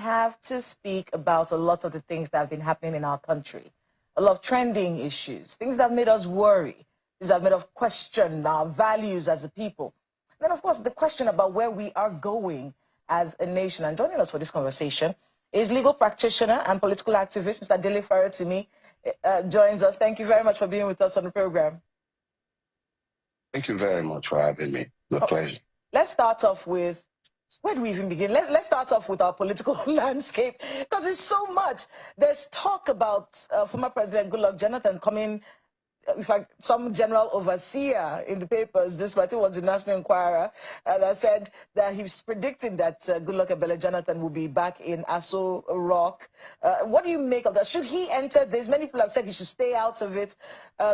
have to speak about a lot of the things that have been happening in our country. A lot of trending issues, things that have made us worry, things that have made us question our values as a people. And then, of course, the question about where we are going as a nation. And joining us for this conversation is legal practitioner and political activist, Mr. Dele FAROTIMI, joins us. Thank you very much for being with us on the program. Thank you very much for having me. It's a pleasure. Let's start off with, where do we even begin? Let's start off with our political landscape, because it's so much. There's talk about former President Goodluck Jonathan coming, in fact, some general overseer in the papers, this I think was the National Enquirer, that said that he's predicting that Goodluck Jonathan will be back in Aso Rock. What do you make of that? Should he enter this? Many people have said he should stay out of it.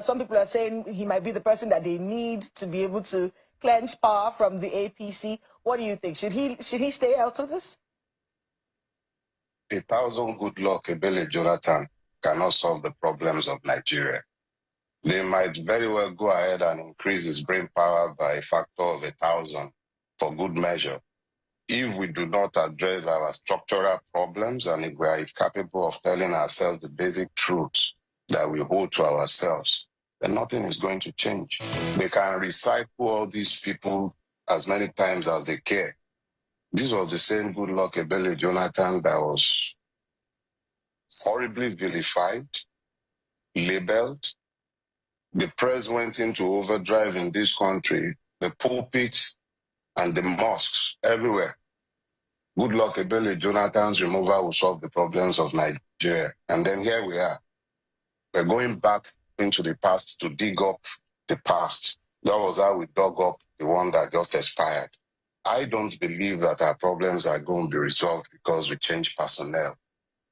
Some people are saying he might be the person that they need to be able to cleanse power from the APC. What do you think? Should he stay out of this? 1,000 Goodluck Jonathan cannot solve the problems of Nigeria. They might very well go ahead and increase his brain power by a factor of 1,000 for good measure. If we do not address our structural problems and if we are incapable of telling ourselves the basic truths that we hold to ourselves, then nothing is going to change. They can recycle all these people as many times as they care. This was the same Goodluck Jonathan that was horribly vilified, labeled. The press went into overdrive in this country, the pulpits and the mosques everywhere. Goodluck Jonathan's removal will solve the problems of Nigeria. And then here we are. We're going back into the past to dig up the past. That was how we dug up the one that just expired. I don't believe that our problems are going to be resolved because we change personnel.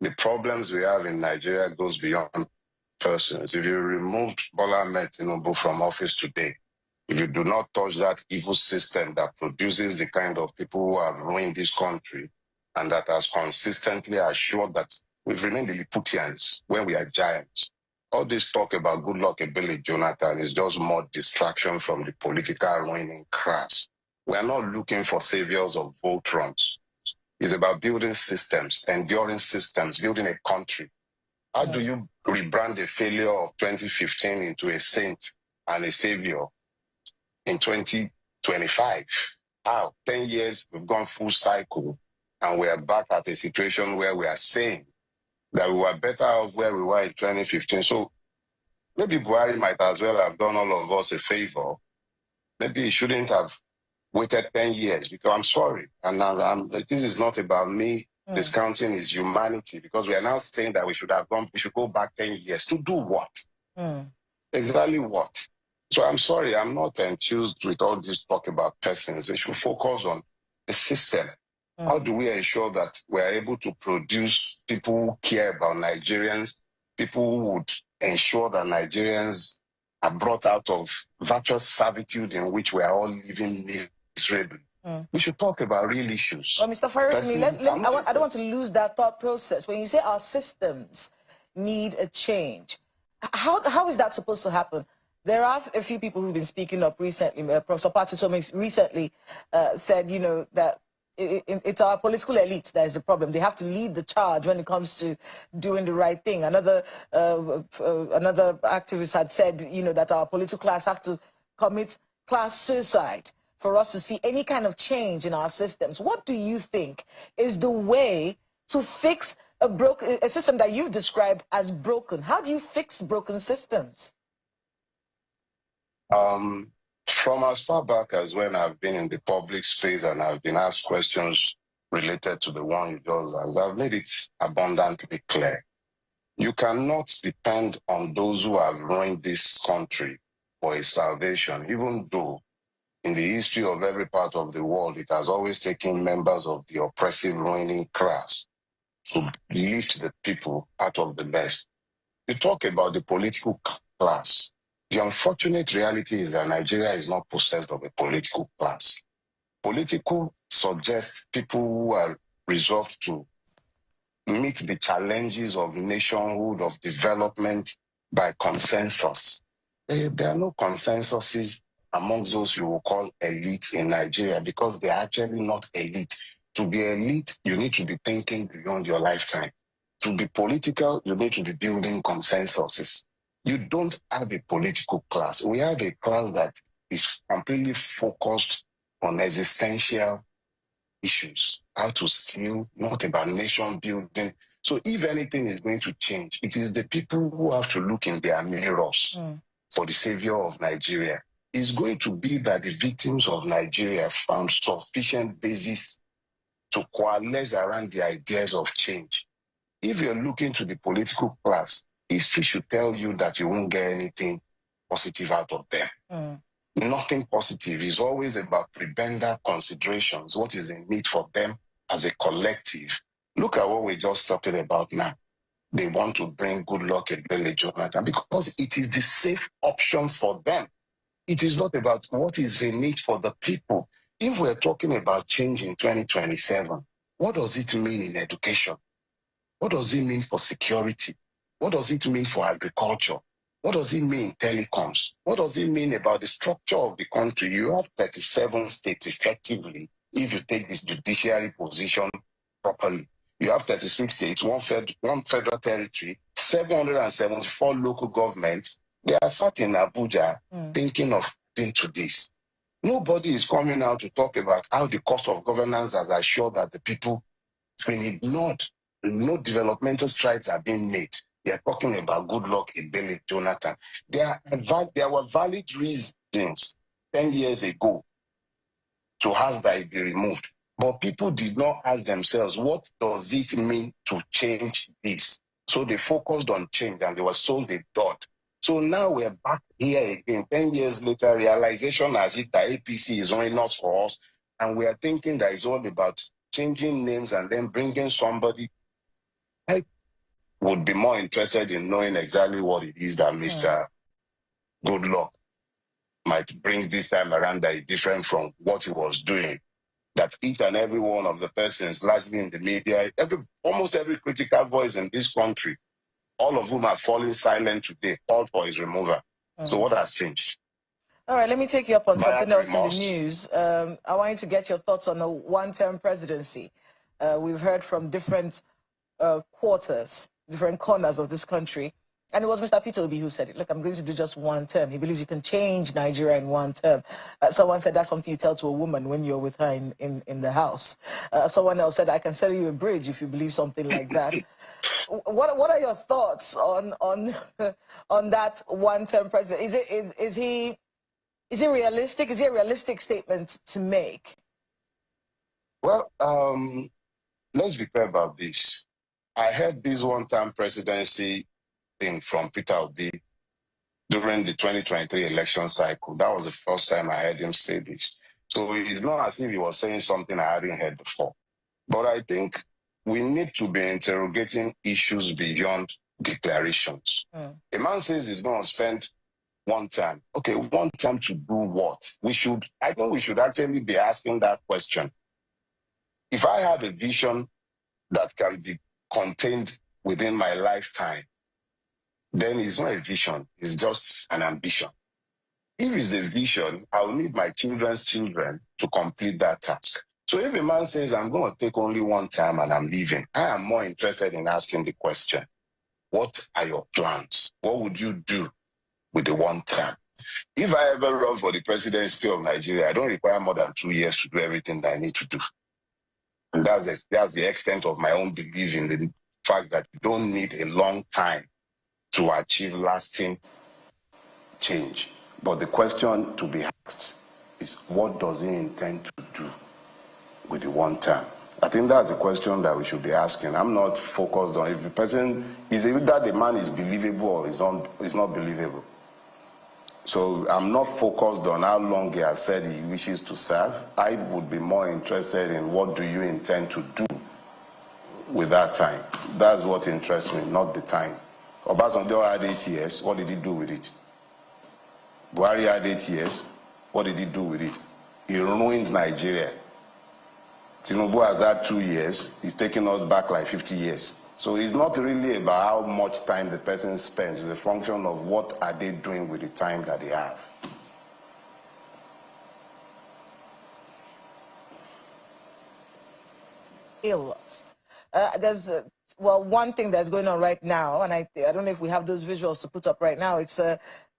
The problems we have in Nigeria goes beyond persons. If you removed Bola Ahmed Tinubu from office today, if you do not touch that evil system that produces the kind of people who have ruined this country and that has consistently assured that we've remained Lilliputians when we are giants, all this talk about Goodluck Jonathan is just more distraction from the political ruining crash. We are not looking for saviors of Voltrons. It's about building systems, enduring systems, building a country. How do you rebrand the failure of 2015 into a saint and a savior in 2025? How? 10 years, we've gone full cycle, and we are back at a situation where we are saying that we were better off where we were in 2015. So maybe Buhari might as well have done all of us a favor. Maybe he shouldn't have waited 10 years, because I'm sorry. And this is not about me discounting his humanity, because we are now saying that we should go back 10 years. To do what? Exactly what? So I'm sorry, I'm not enthused with all this talk about persons. They should focus on the system. How do we ensure that we are able to produce people who care about Nigerians, people who would ensure that Nigerians are brought out of virtuous servitude in which we are all living miserably? We should talk about real issues. Well, Mr. FAROTIMI, I don't want to lose that thought process. When you say our systems need a change, how is that supposed to happen? There are a few people who've been speaking up recently. Professor Patutomi recently said, you know, that it's our political elite that is the problem. They have to lead the charge when it comes to doing the right thing. Another activist had said, you know, that our political class have to commit class suicide for us to see any kind of change in our systems. What do you think is the way to fix a system that you've described as broken? How do you fix broken systems? From as far back as when I've been in the public space and I've been asked questions related to the one you just asked, I've made it abundantly clear. You cannot depend on those who have ruined this country for a salvation, even though in the history of every part of the world, it has always taken members of the oppressive ruining class to lift the people out of the mess. You talk about the political class. The unfortunate reality is that Nigeria is not possessed of a political class. Political suggests people who are resolved to meet the challenges of nationhood, of development by consensus. There are no consensuses amongst those you will call elites in Nigeria, because they are actually not elite. To be elite, you need to be thinking beyond your lifetime. To be political, you need to be building consensuses. You don't have a political class. We have a class that is completely focused on existential issues, how to steal, not about nation building. So if anything is going to change, it is the people who have to look in their mirrors for the savior of Nigeria. It's going to be that the victims of Nigeria found sufficient basis to coalesce around the ideas of change. If you're looking to the political class, history should tell you that you won't get anything positive out of them. Nothing positive. Is always about prebendal considerations. What is in need for them as a collective? Look at what we're just talking about now. They want to bring Goodluck and Dele Jonathan because it is the safe option for them. It is not about what is in need for the people. If we're talking about change in 2027, what does it mean in education? What does it mean for security? What does it mean for agriculture? What does it mean in telecoms? What does it mean about the structure of the country? You have 37 states effectively if you take this judiciary position properly. You have 36 states, one federal territory, 774 local governments. They are sat in Abuja thinking of into this. Nobody is coming out to talk about how the cost of governance has assured that the people have been ignored. No developmental strides are being made. They are talking about Goodluck, Ebele, Jonathan. There were valid reasons 10 years ago to ask that it be removed. But people did not ask themselves, what does it mean to change this? So they focused on change and they were sold a dot. So now we're back here again. 10 years later, realization has hit that APC is only not for us. And we are thinking that it's all about changing names and then bringing somebody. I would be more interested in knowing exactly what it is that Mr. Goodluck might bring this time around that is different from what he was doing. That each and every one of the persons, largely in the media, almost every critical voice in this country, all of whom are falling silent today, called for his removal. So what has changed? All right, let me take you up on something else in the news. I want you to get your thoughts on a one-term presidency. We've heard from different quarters, different corners of this country. And it was Mr. Peter Obi who said it. Look, I'm going to do just one term. He believes you can change Nigeria in one term. Someone said that's something you tell to a woman when you're with her in the house. Someone else said, I can sell you a bridge if you believe something like that. What are your thoughts on on that one-term president? Is he realistic? Is he a realistic statement to make? Well, let's be clear about this. I heard this one-term presidency thing from Peter Obi during the 2023 election cycle. That was the first time I heard him say this. So it's not as if he was saying something I hadn't heard before. But I think we need to be interrogating issues beyond declarations. A man says he's going to spend one time. Okay, one time to do what? I think we should actually be asking that question. If I have a vision that can be contained within my lifetime, then it's not a vision, it's just an ambition. If it's a vision, I'll need my children's children to complete that task. So if a man says, I'm going to take only one time and I'm leaving, I am more interested in asking the question, what are your plans? What would you do with the one term? If I ever run for the presidency of Nigeria, I don't require more than 2 years to do everything that I need to do. And that's the extent of my own belief in the fact that you don't need a long time to achieve lasting change. But the question to be asked is, what does he intend to do with the one term? I think that's the question that we should be asking. I'm not focused on if the person is either the man is believable or is not believable. So I'm not focused on how long he has said he wishes to serve. I would be more interested in what do you intend to do with that time. That's what interests me, not the time. Obasanjo had 8 years. What did he do with it? Buhari had 8 years. What did he do with it? He ruined Nigeria. Tinubu has had 2 years. He's taking us back like 50 years. So it's not really about how much time the person spends. It's a function of what are they doing with the time that they have. fail us. There's well, one thing that's going on right now, and I don't know if we have those visuals to put up right now. It's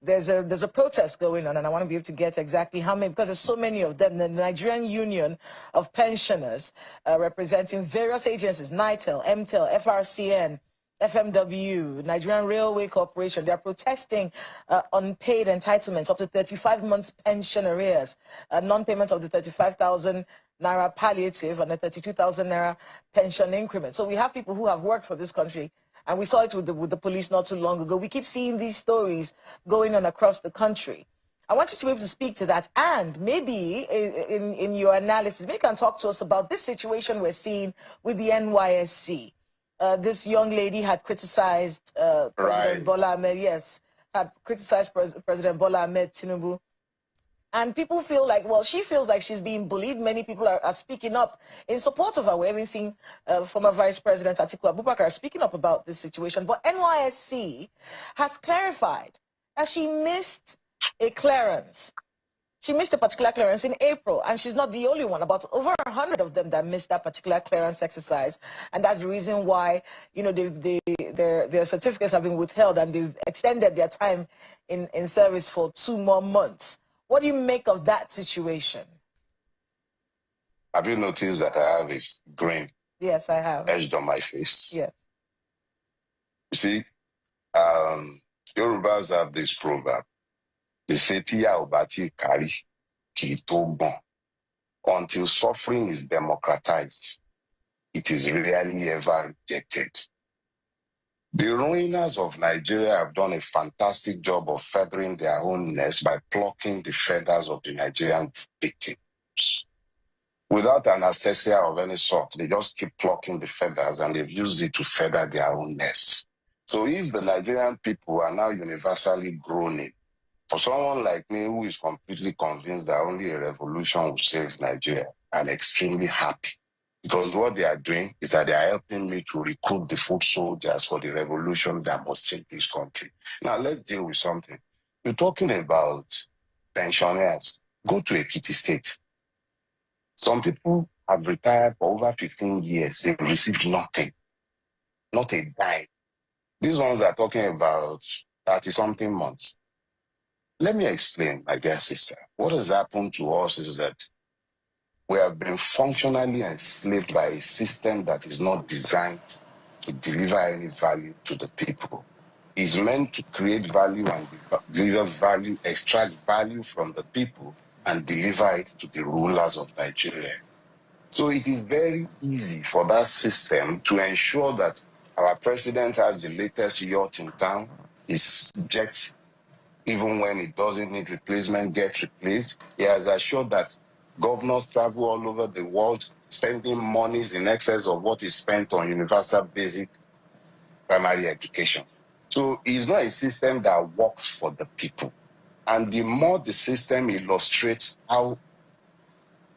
there's a protest going on, and I want to be able to get exactly how many, because there's so many of them. The Nigerian Union of Pensioners, representing various agencies, NITEL, MTEL, FRCN, FMW, Nigerian Railway Corporation, they are protesting unpaid entitlements up to 35 months pension arrears, non-payment of the 35,000 naira palliative and the 32,000 naira pension increment. So we have people who have worked for this country, and we saw it with the police not too long ago. We keep seeing these stories going on across the country. I want you to be able to speak to that, and maybe in your analysis, maybe you can talk to us about this situation we're seeing with the NYSC. This young lady had criticized President Bola Ahmed, yes, had criticized President Bola Ahmed Tinubu. And people feel like, well, she feels like she's being bullied. Many people are speaking up in support of her. We're even seeing former Vice President Atiku Abubakar speaking up about this situation. But NYSC has clarified that she missed a clearance. She missed a particular clearance in April, and she's not the only one. About over 100 of them that missed that particular clearance exercise, and that's the reason why, you know, their certificates have been withheld, and they've extended their time in service for 2 more months. What do you make of that situation? Have you noticed that I have a grin? Yes, I have. Edged on my face. Yes. You see, Yorubas have this proverb. They say, "Tiya obati kari kitogbon." Until suffering is democratized, it is rarely ever rejected. The ruiners of Nigeria have done a fantastic job of feathering their own nest by plucking the feathers of the Nigerian victims. Without anesthesia of any sort, they just keep plucking the feathers, and they've used it to feather their own nest. So if the Nigerian people are now universally groaning, for someone like me who is completely convinced that only a revolution will save Nigeria, I'm extremely happy. Because what they are doing is that they are helping me to recruit the foot soldiers for the revolution that must change this country. Now, let's deal with something. You're talking about pensioners. Go to Ekiti State. Some people have retired for over 15 years. They've received nothing, not a dime. These ones are talking about 30-something months. Let me explain, my dear sister. What has happened to us is that we have been functionally enslaved by a system that is not designed to deliver any value to the people. It's meant to create value and deliver value, extract value from the people and deliver it to the rulers of Nigeria. So it is very easy for that system to ensure that our president has the latest yacht in town, his jet, even when it doesn't need replacement, gets replaced. He has assured that governors travel all over the world, spending monies in excess of what is spent on universal basic primary education. So it's not a system that works for the people. And the more the system illustrates how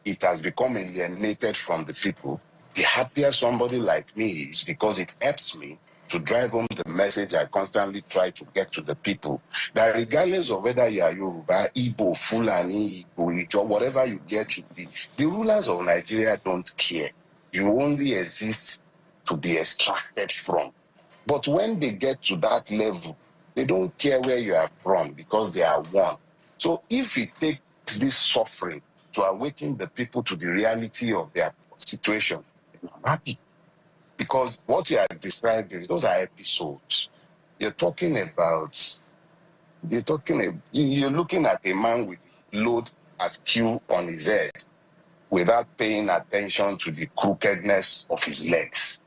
it has become alienated from the people, the happier somebody like me is, because it helps me to drive home the message I constantly try to get to the people, that regardless of whether you are Yoruba, Igbo, Fulani, Igbo, Ijo, whatever you get to be, the rulers of Nigeria don't care. You only exist to be extracted from. But when they get to that level, they don't care where you are from, because they are one. So if it takes this suffering to awaken the people to the reality of their situation, I'm happy. Because what you are describing, those are episodes. You're looking at a man with load askew on his head without paying attention to the crookedness of his legs.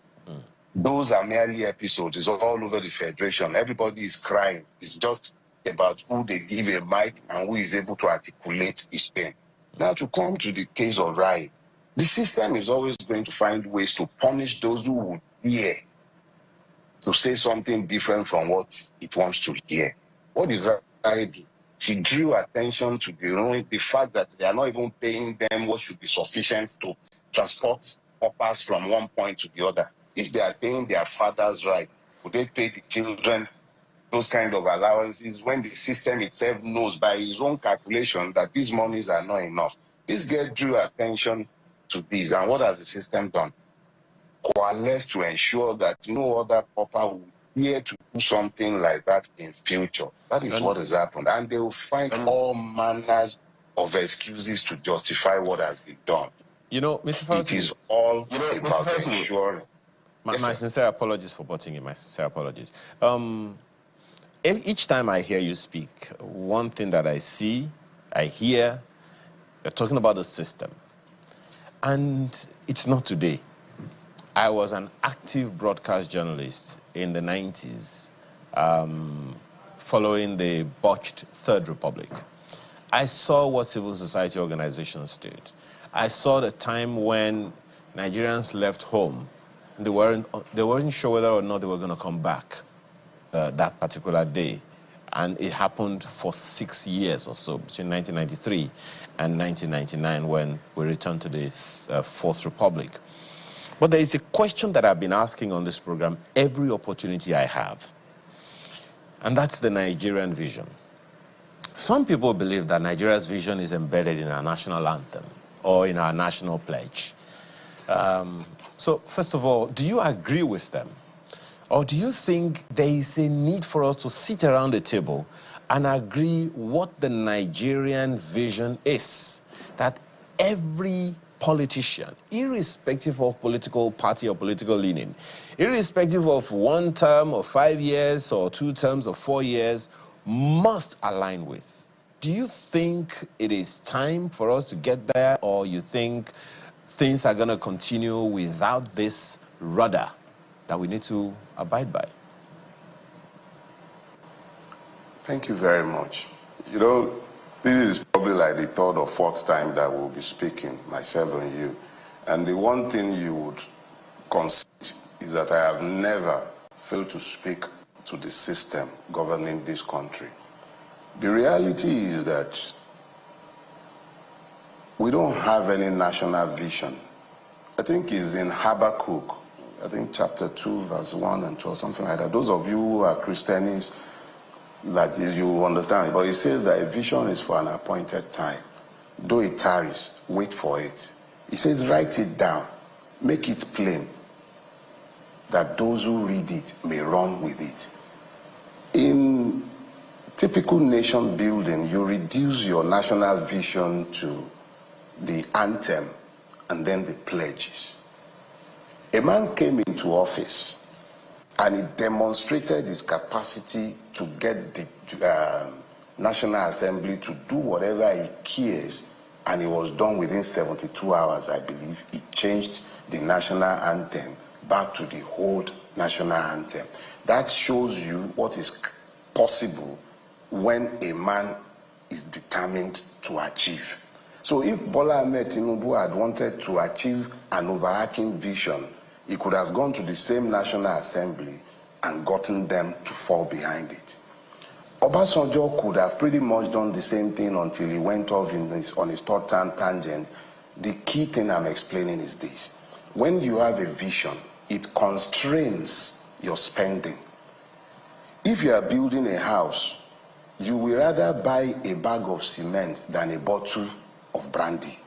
Those are merely episodes. It's all over the federation. Everybody is crying. It's just about who they give a mic and who is able to articulate his pain. Now, to come to the case of Rai, the system is always going to find ways to punish those who would hear, to say something different from what it wants to hear. What is Rai do? She drew attention to the fact that they are not even paying them what should be sufficient to transport paupers from one point to the other. If they are paying their father's right, would they pay the children those kind of allowances when the system itself knows by his own calculation that these monies are not enough? This girl drew attention to this, and what has the system done? coalesce to ensure that no other pauper will dare to do something like that in future. That is what has happened. And they will find all manners of excuses to justify what has been done. You know, Mr. Farotimi, it is all about ensuring. My sincere apologies for butting in. My sincere apologies. Each time I hear you speak, one thing that I see, I hear, you're talking about the system. And it's not today. I was an active broadcast journalist in the 90s, following the botched Third Republic. I saw what civil society organizations did. I saw the time when Nigerians left home. They weren't sure whether or not they were going to come back that particular day. And it happened for 6 years or so, between 1993 and 1999, when we returned to the Fourth Republic. But there is a question that I've been asking on this program every opportunity I have, and that's the Nigerian vision. Some people believe that Nigeria's vision is embedded in our national anthem or in our national pledge. So, first of all, do you agree with them? Or do you think there is a need for us to sit around the table and agree what the Nigerian vision is? That every politician, irrespective of political party or political leaning, irrespective of 1 term or 5 years or 2 terms or 4 years, must align with. Do you think it is time for us to get there, or you think things are going to continue without this rudder that we need to abide by? Thank you very much. You know, this is probably like the 3rd or 4th time that we'll be speaking, myself and you. And the one thing you would concede is that I have never failed to speak to the system governing this country. The reality is that we don't have any national vision. I think it's in Habakkuk, I think chapter 2, verse 1 and 2, or something like that. Those of you who are Christians, that you understand. But it says that a vision is for an appointed time. Though it tarries, wait for it. It says write it down, make it plain, that those who read it may run with it. In typical nation building, you reduce your national vision to the anthem and then the pledges. A man came into office and he demonstrated his capacity to get the National Assembly to do whatever he cares, and he was done within 72 hours, I believe. He changed the national anthem back to the old national anthem. That shows you what is possible when a man is determined to achieve. So if Bola Ahmed Tinubu had wanted to achieve an overarching vision, he could have gone to the same National Assembly and gotten them to fall behind it. Obasanjo could have pretty much done the same thing until he went off on his third tangent. The key thing I'm explaining is this. When you have a vision, it constrains your spending. If you are building a house, you will rather buy a bag of cement than a bottle of brandy,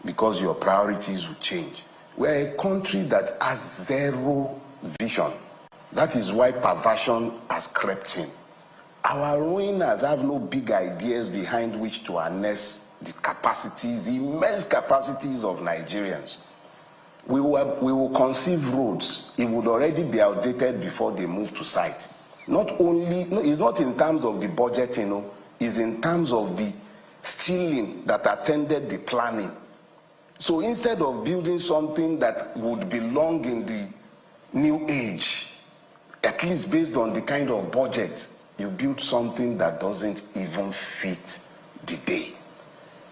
because your priorities will change. We're a country that has zero vision. That is why perversion has crept in. Our ruiners have no big ideas behind which to harness the capacities, the immense capacities of Nigerians. We will conceive roads. It would already be outdated before they move to site. Not only, no, it's not in terms of the budget, you know, it's in terms of the stealing that attended the planning. So instead of building something that would belong in the new age, at least based on the kind of budget, you build something that doesn't even fit the day.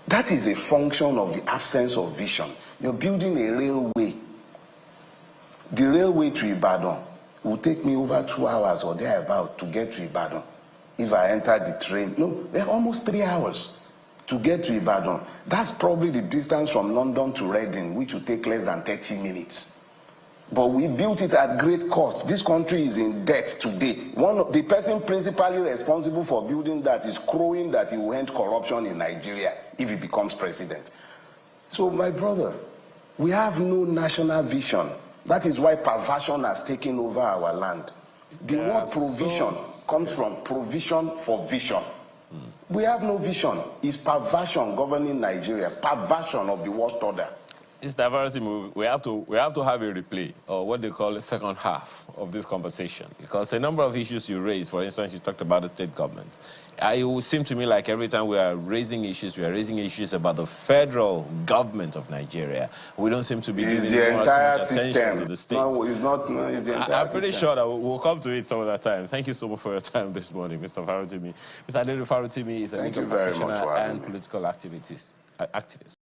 That is a function of the absence of vision. You're building a railway. The railway to Ibadan will take me over 2 hours or thereabout to get to Ibadan. If I enter the train, no, they're almost 3 hours to get to Ibadan. That's probably the distance from London to Reading, which will take less than 30 minutes. But we built it at great cost. This country is in debt today. The person principally responsible for building that is crowing that he will end corruption in Nigeria if he becomes president. So, my brother, we have no national vision. That is why perversion has taken over our land. The word provision comes from provision for vision. We have no vision. It's perversion governing Nigeria, perversion of the world order. It's diversity move. We have to have a replay, or what they call a second half of this conversation, because a number of issues you raised, for instance, you talked about the state governments. It would seem to me like every time we are raising issues about the federal government of Nigeria. We don't seem to be giving the entire system to the states. No, it's not. No, it's the entire I'm pretty system. sure that we'll come to it some other time. Thank you so much for your time this morning, Mr. FAROTIMI. Mr. Dele FAROTIMI is a legal practitioner and political activist.